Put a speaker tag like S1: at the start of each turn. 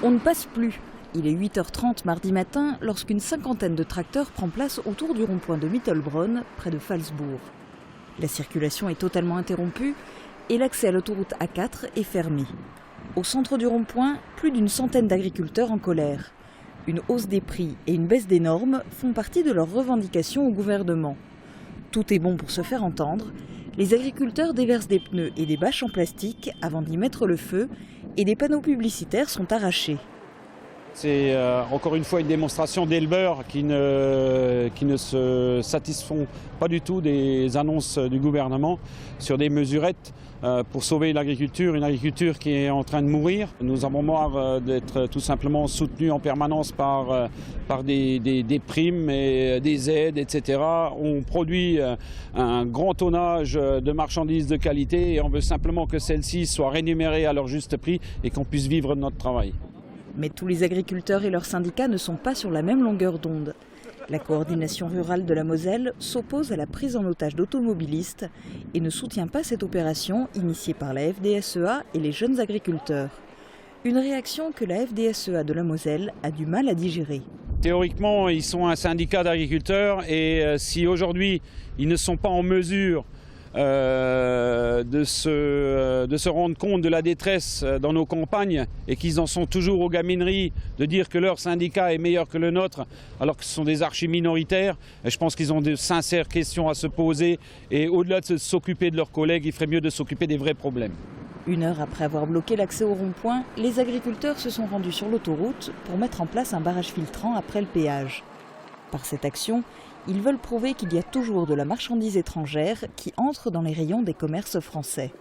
S1: On ne passe plus. Il est 8h30 mardi matin lorsqu'une cinquantaine de tracteurs prend place autour du rond-point de Mittelbronn, près de Phalsbourg. La circulation est totalement interrompue et l'accès à l'autoroute A4 est fermé. Au centre du rond-point, plus d'une centaine d'agriculteurs en colère. Une hausse des prix et une baisse des normes font partie de leurs revendications au gouvernement. Tout est bon pour se faire entendre. Les agriculteurs déversent des pneus et des bâches en plastique avant d'y mettre le feu et des panneaux publicitaires sont arrachés.
S2: C'est encore une fois une démonstration d'éleveurs qui ne se satisfont pas du tout des annonces du gouvernement sur des mesurettes pour sauver l'agriculture, une agriculture qui est en train de mourir. Nous avons marre d'être tout simplement soutenus en permanence par des primes et des aides, etc. On produit un grand tonnage de marchandises de qualité et on veut simplement que celles-ci soient rémunérées à leur juste prix et qu'on puisse vivre de notre travail.
S1: Mais tous les agriculteurs et leurs syndicats ne sont pas sur la même longueur d'onde. La coordination rurale de la Moselle s'oppose à la prise en otage d'automobilistes et ne soutient pas cette opération initiée par la FDSEA et les jeunes agriculteurs. Une réaction que la FDSEA de la Moselle a du mal à digérer.
S2: Théoriquement, ils sont un syndicat d'agriculteurs et si aujourd'hui ils ne sont pas en mesure de se rendre compte de la détresse dans nos campagnes et qu'ils en sont toujours aux gamineries de dire que leur syndicat est meilleur que le nôtre alors que ce sont des archi-minoritaires. Je pense qu'ils ont de sincères questions à se poser et au-delà de s'occuper de leurs collègues, il ferait mieux de s'occuper des vrais problèmes.
S1: Une heure après avoir bloqué l'accès au rond-point, les agriculteurs se sont rendus sur l'autoroute pour mettre en place un barrage filtrant après le péage. Par cette action, ils veulent prouver qu'il y a toujours de la marchandise étrangère qui entre dans les rayons des commerces français.